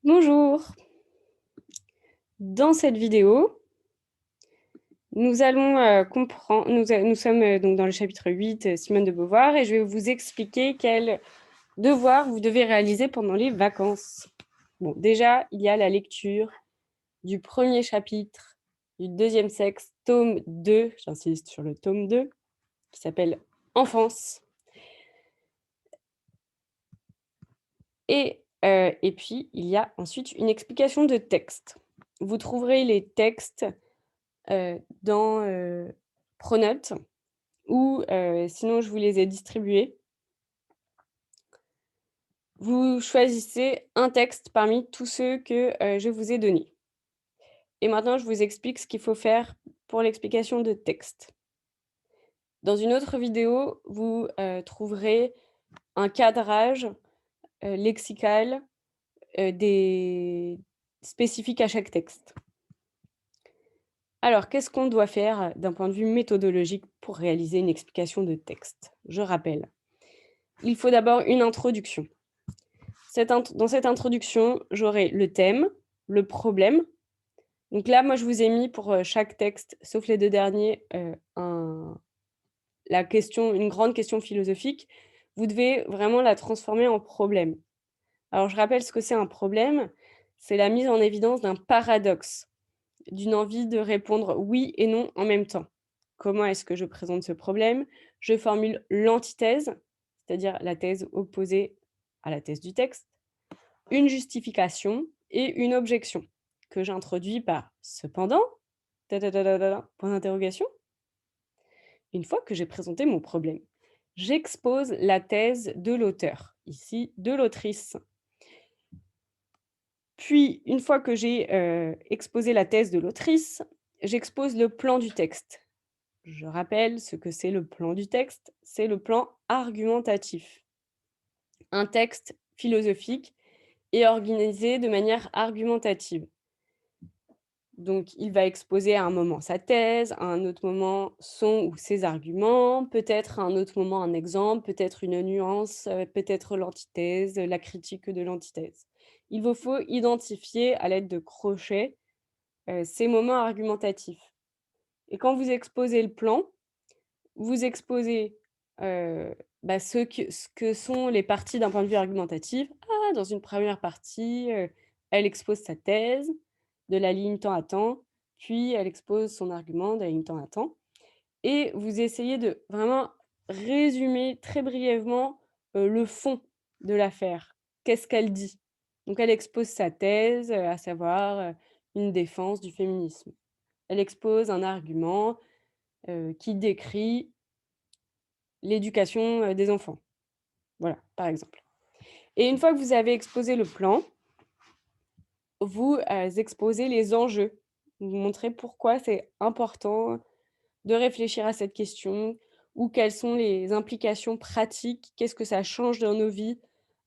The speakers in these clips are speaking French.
Bonjour. Dans cette vidéo, nous allons, comprendre nous sommes, donc dans le chapitre 8, Simone de Beauvoir, et je vais vous expliquer quels devoirs vous devez réaliser pendant les vacances. Bon, déjà, il y a la lecture du premier chapitre du deuxième sexe, tome 2, j'insiste sur le tome 2, qui s'appelle Enfance. Et puis, il y a ensuite une explication de texte. Vous trouverez les textes dans Pronote ou sinon je vous les ai distribués. Vous choisissez un texte parmi tous ceux que je vous ai donnés. Et maintenant, je vous explique ce qu'il faut faire pour l'explication de texte. Dans une autre vidéo, vous trouverez un cadrage lexical spécifique à chaque texte. Alors, qu'est-ce qu'on doit faire d'un point de vue méthodologique pour réaliser une explication de texte? Je rappelle, il faut d'abord une introduction. Dans cette introduction, j'aurai le thème, le problème. Donc là, moi, je vous ai mis pour chaque texte, sauf les deux derniers, une grande question philosophique. Vous devez vraiment la transformer en problème. Alors, je rappelle ce que c'est un problème. C'est la mise en évidence d'un paradoxe, d'une envie de répondre oui et non en même temps. Comment est-ce que je présente ce problème? Je formule l'antithèse, c'est-à-dire la thèse opposée à la thèse du texte, une justification et une objection que j'introduis par cependant, point d'interrogation. Une fois que j'ai présenté mon problème, j'expose la thèse de l'auteur, ici de l'autrice. Puis, une fois que j'ai exposé la thèse de l'autrice, j'expose le plan du texte. Je rappelle ce que c'est le plan du texte, c'est le plan argumentatif. Un texte philosophique est organisé de manière argumentative. Donc, il va exposer à un moment sa thèse, à un autre moment son ou ses arguments, peut-être à un autre moment un exemple, peut-être une nuance, peut-être l'antithèse, la critique de l'antithèse. Il vous faut identifier à l'aide de crochets, ces moments argumentatifs. Et quand vous exposez le plan, vous exposez, ce que sont les parties d'un point de vue argumentatif. Ah, dans une première partie, elle expose sa thèse de la ligne temps à temps, puis elle expose son argument de la ligne temps à temps, et vous essayez de vraiment résumer très brièvement, le fond de l'affaire. Qu'est-ce qu'elle dit? Donc elle expose sa thèse, à savoir, une défense du féminisme. Elle expose un argument, qui décrit l'éducation, des enfants. Voilà, par exemple. Et une fois que vous avez exposé le plan, vous, exposez les enjeux. Vous montrez pourquoi c'est important de réfléchir à cette question ou quelles sont les implications pratiques, qu'est-ce que ça change dans nos vies,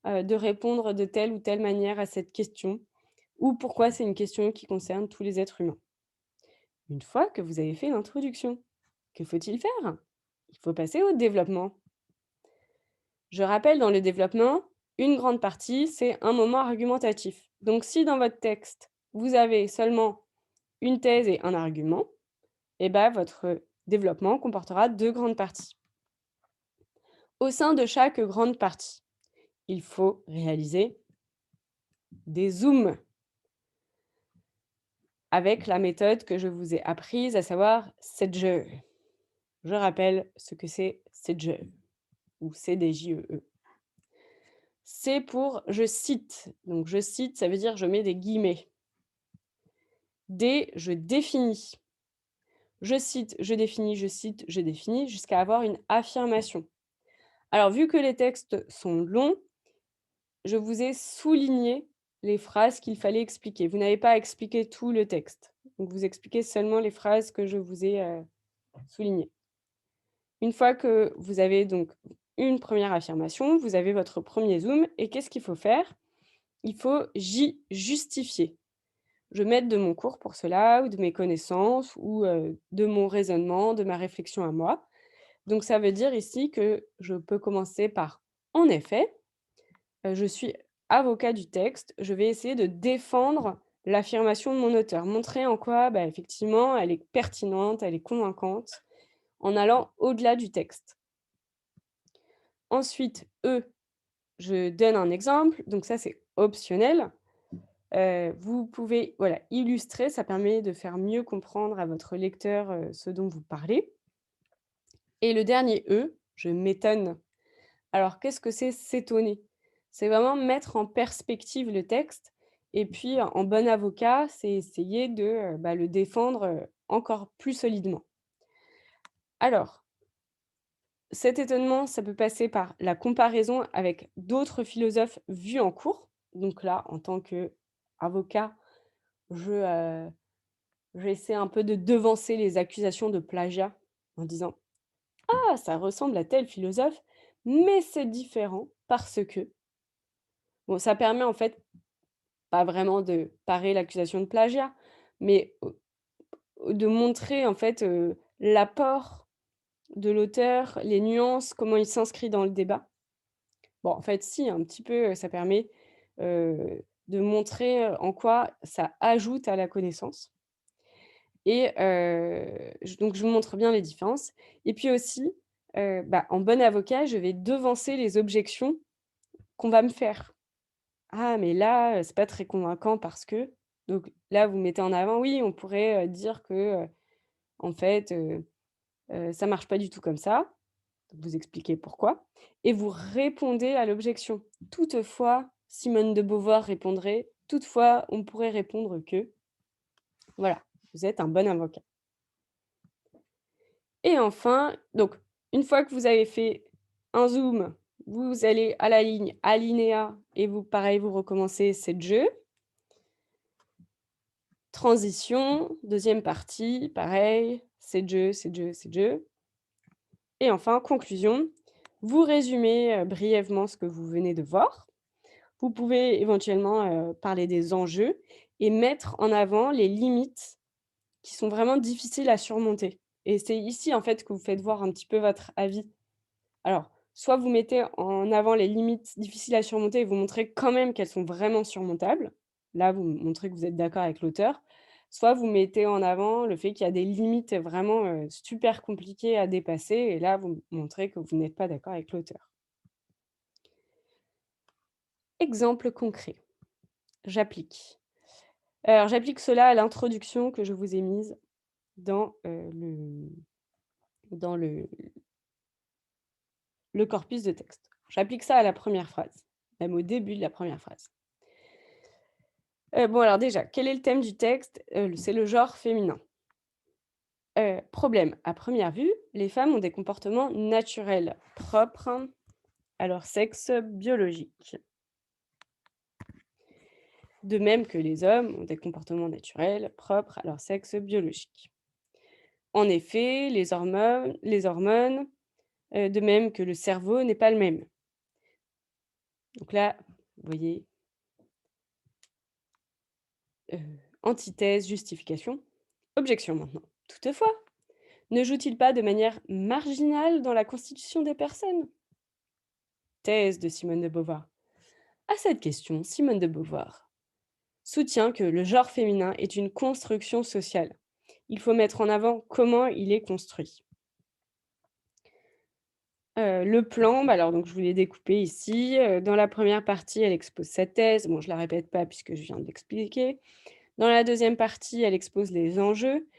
de répondre de telle ou telle manière à cette question, ou pourquoi c'est une question qui concerne tous les êtres humains. Une fois que vous avez fait l'introduction, que faut-il faire? Il faut passer au développement. Je rappelle, dans le développement, une grande partie, c'est un moment argumentatif. Donc si dans votre texte, vous avez seulement une thèse et un argument, eh ben, votre développement comportera 2 grandes parties. Au sein de chaque grande partie, il faut réaliser des zooms avec la méthode que je vous ai apprise, à savoir CEDGE. Je rappelle ce que c'est CEDGE ou CDJEE. C'est pour je cite. Donc je cite, ça veut dire je mets des guillemets. D, je définis. Je cite, je définis, je cite, je définis, jusqu'à avoir une affirmation. Alors, vu que les textes sont longs, je vous ai souligné les phrases qu'il fallait expliquer. Vous n'avez pas à expliquer tout le texte. Donc, vous expliquez seulement les phrases que je vous ai soulignées. Une fois que vous avez donc une première affirmation, vous avez votre premier zoom. Et qu'est-ce qu'il faut faire? Il faut justifier. Je m'aide de mon cours pour cela, ou de mes connaissances, ou de mon raisonnement, de ma réflexion à moi. Donc ça veut dire ici que je peux commencer par: «En effet, je suis avocat du texte, je vais essayer de défendre l'affirmation de mon auteur, montrer en quoi, bah, effectivement, elle est pertinente, elle est convaincante, en allant au-delà du texte. Ensuite, je donne un exemple, donc ça, c'est optionnel. Vous pouvez, voilà, illustrer, ça permet de faire mieux comprendre à votre lecteur, ce dont vous parlez. Et le dernier E, je m'étonne. Alors qu'est-ce que c'est s'étonner? C'est vraiment mettre en perspective le texte et puis en bon avocat, c'est essayer de, bah, le défendre, encore plus solidement. Alors, cet étonnement, ça peut passer par la comparaison avec d'autres philosophes vus en cours. Donc là, en tant qu'avocat, je, j'essaie un peu de devancer les accusations de plagiat en disant: «Ah, ça ressemble à tel philosophe, mais c'est différent parce que». Bon, ça permet en fait pas vraiment de parer l'accusation de plagiat, mais de montrer en fait, l'apport de l'auteur, les nuances, comment il s'inscrit dans le débat. Bon, en fait si, un petit peu, ça permet, de montrer, en quoi ça ajoute à la connaissance et je montre bien les différences et puis aussi, bah, en bon avocat, je vais devancer les objections qu'on va me faire. «Ah mais là, c'est pas très convaincant parce que», donc là, vous mettez en avant: «Oui, on pourrait, dire que, en fait, ça marche pas du tout comme ça». Vous expliquez pourquoi et vous répondez à l'objection. Toutefois, Simone de Beauvoir répondrait: «Toutefois, on pourrait répondre que». Voilà, vous êtes un bon avocat et enfin, donc une fois que vous avez fait un zoom, vous allez à la ligne alinéa et vous pareil, vous recommencez 7 jeux. Transition, deuxième partie, pareil, c'est de jeu, c'est de jeu, c'est de jeu et enfin conclusion. Vous résumez, brièvement ce que vous venez de voir. Vous pouvez éventuellement, parler des enjeux et mettre en avant les limites qui sont vraiment difficiles à surmonter et c'est ici, en fait, que vous faites voir un petit peu votre avis. Alors, soit vous mettez en avant les limites difficiles à surmonter et vous montrez quand même qu'elles sont vraiment surmontables. Là, vous montrez que vous êtes d'accord avec l'auteur. Soit vous mettez en avant le fait qu'il y a des limites vraiment, super compliquées à dépasser et là, vous montrez que vous n'êtes pas d'accord avec l'auteur. Exemple concret, j'applique. Alors j'applique cela à l'introduction que je vous ai mise dans, dans le corpus de texte. J'applique ça à la première phrase, même au début de la première phrase. Bon alors déjà, quel est le thème du texte? C'est le genre féminin. Problème, à première vue, les femmes ont des comportements naturels, propres à leur sexe biologique. De même que les hommes ont des comportements naturels, propres à leur sexe biologique. En effet, les hormones, de même que le cerveau n'est pas le même. Donc là, vous voyez, heu, antithèse, justification, objection maintenant. Toutefois, ne joue-t-il pas de manière marginale dans la constitution des personnes? Thèse de Simone de Beauvoir. À cette question, Simone de Beauvoir soutient que le genre féminin est une construction sociale. Il faut mettre en avant comment il est construit. Le plan, bah, alors donc je vous l'ai découpé ici, dans la première partie, elle expose sa thèse. Bon, je la répète pas puisque je viens de l'expliquer. Dans la deuxième partie, elle expose les enjeux,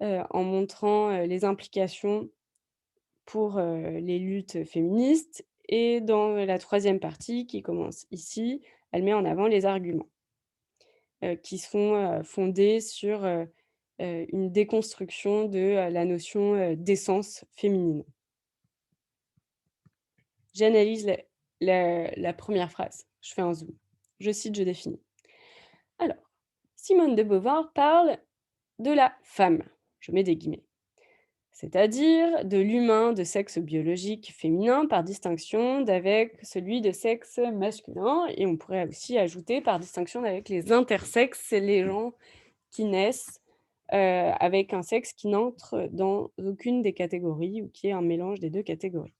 en montrant, les implications pour, les luttes féministes et dans la troisième partie qui commence ici, elle met en avant les arguments, qui sont, fondés sur, une déconstruction de, la notion, d'essence féminine. J'analyse la 1re phrase, je fais un zoom. Je cite, je définis. Alors, Simone de Beauvoir parle de la femme, je mets des guillemets, c'est-à-dire de l'humain de sexe biologique féminin par distinction d'avec celui de sexe masculin et on pourrait aussi ajouter par distinction d'avec les intersexes, c'est les gens qui naissent, avec un sexe qui n'entre dans aucune des catégories ou qui est un mélange des 2 catégories.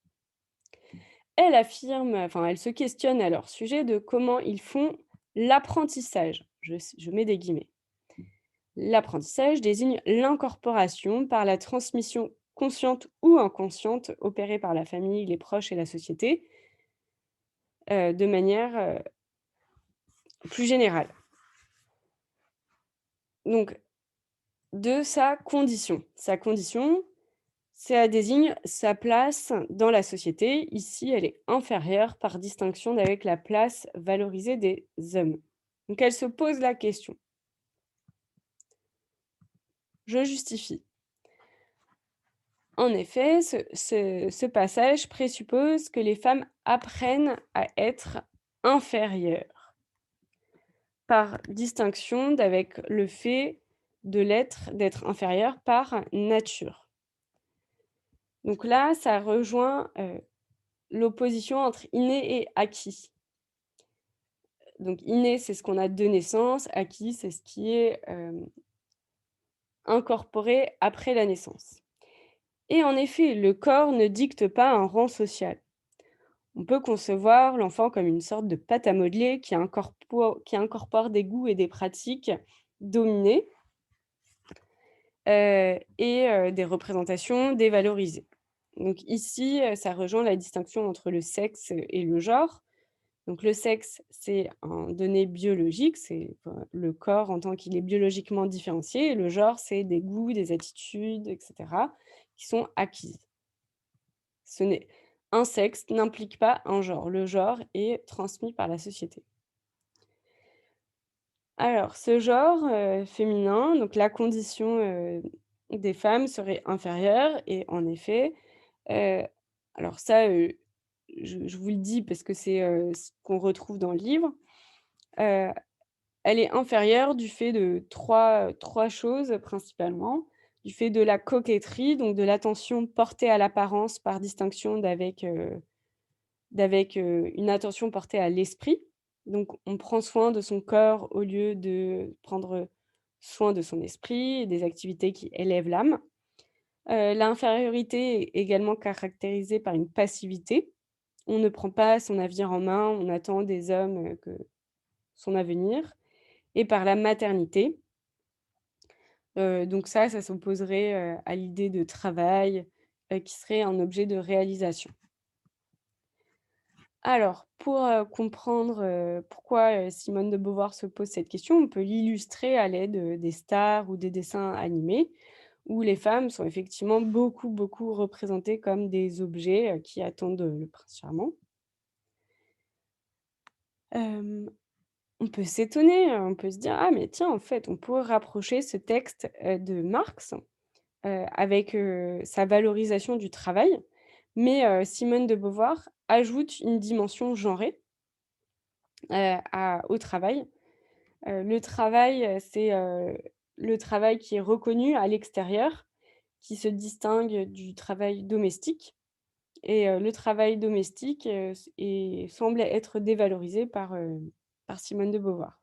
elle se questionne à leur sujet de comment ils font l'apprentissage. Je mets des guillemets. L'apprentissage désigne l'incorporation par la transmission consciente ou inconsciente opérée par la famille, les proches et la société, de manière, plus générale. Donc de sa condition. Sa condition, ça désigne sa place dans la société. Ici, elle est inférieure par distinction d'avec la place valorisée des hommes. Donc elle se pose la question. Je justifie. En effet, ce passage présuppose que les femmes apprennent à être inférieures, par distinction d'avec le fait d'être inférieures par nature. Donc là, ça rejoint, l'opposition entre inné et acquis. Donc inné, c'est ce qu'on a de naissance, acquis, c'est ce qui est, incorporé après la naissance. Et en effet, le corps ne dicte pas un rang social. On peut concevoir l'enfant comme une sorte de pâte à modeler qui incorpore des goûts et des pratiques dominées, des représentations dévalorisées. Donc ici, ça rejoint la distinction entre le sexe et le genre. Donc le sexe, c'est un donné biologique, c'est le corps en tant qu'il est biologiquement différencié et le genre, c'est des goûts, des attitudes et cetera qui sont acquises. Ce n'est Un sexe n'implique pas un genre. Le genre est transmis par la société. Alors ce genre, féminin, donc la condition, des femmes serait inférieure et en effet, heu, alors ça, je vous le dis parce que c'est, ce qu'on retrouve dans le livre, heu elle est inférieure du fait de trois choses principalement. Du fait de la coquetterie, donc de l'attention portée à l'apparence par distinction d'avec une attention portée à l'esprit. Donc on prend soin de son corps au lieu de prendre soin de son esprit et des activités qui élèvent l'âme. L'infériorité est également caractérisée par une passivité. On ne prend pas son avenir en main, on attend des hommes, que son avenir et par la maternité. Donc ça s'opposerait, à l'idée de travail, qui serait un objet de réalisation. Alors pour, comprendre, pourquoi, Simone de Beauvoir se pose cette question, on peut l'illustrer à l'aide, des stars ou des dessins animés, où les femmes sont effectivement beaucoup, beaucoup représentées comme des objets, qui attendent, le prince charmant. Hem, on peut s'étonner, on peut se dire: «Ah mais tiens, en fait, on pourrait rapprocher ce texte, de Marx». Avec, sa valorisation du travail, mais Simone de Beauvoir ajoute une dimension genrée, au travail. Le travail, c'est, le travail qui est reconnu à l'extérieur, qui se distingue du travail domestique et le travail domestique, semble être dévalorisé par Simone de Beauvoir.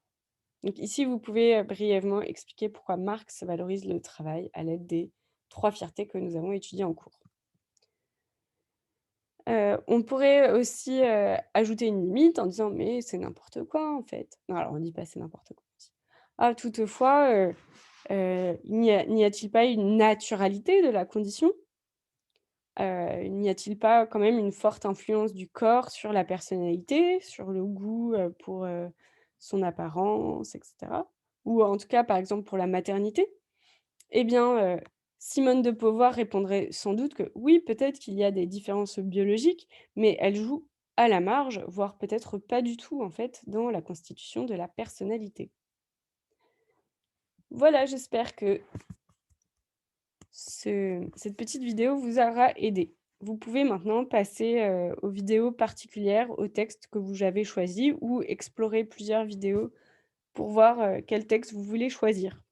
Donc ici, vous pouvez, brièvement expliquer pourquoi Marx valorise le travail à l'aide des 3 fiertés que nous avons étudiées en cours. On pourrait aussi, ajouter une limite en disant: «Mais c'est n'importe quoi, en fait». Non, alors on dit pas: «C'est n'importe quoi», on dit: «Ah toutefois, n'y a-t-il pas une naturalité de la condition? N'y a-t-il pas quand même une forte influence du corps sur la personnalité, sur le goût, pour, son apparence et cetera?» Ou en tout cas, par exemple, pour la maternité? Eh bien, Simone de Beauvoir répondrait sans doute que oui, peut-être qu'il y a des différences biologiques, mais elles jouent à la marge, voire peut-être pas du tout, en fait, dans la constitution de la personnalité. Voilà, j'espère que cette petite vidéo vous aura aidé. Vous pouvez maintenant passer, aux vidéos particulières, au texte que vous avez choisi ou explorer plusieurs vidéos pour voir, quel texte vous voulez choisir.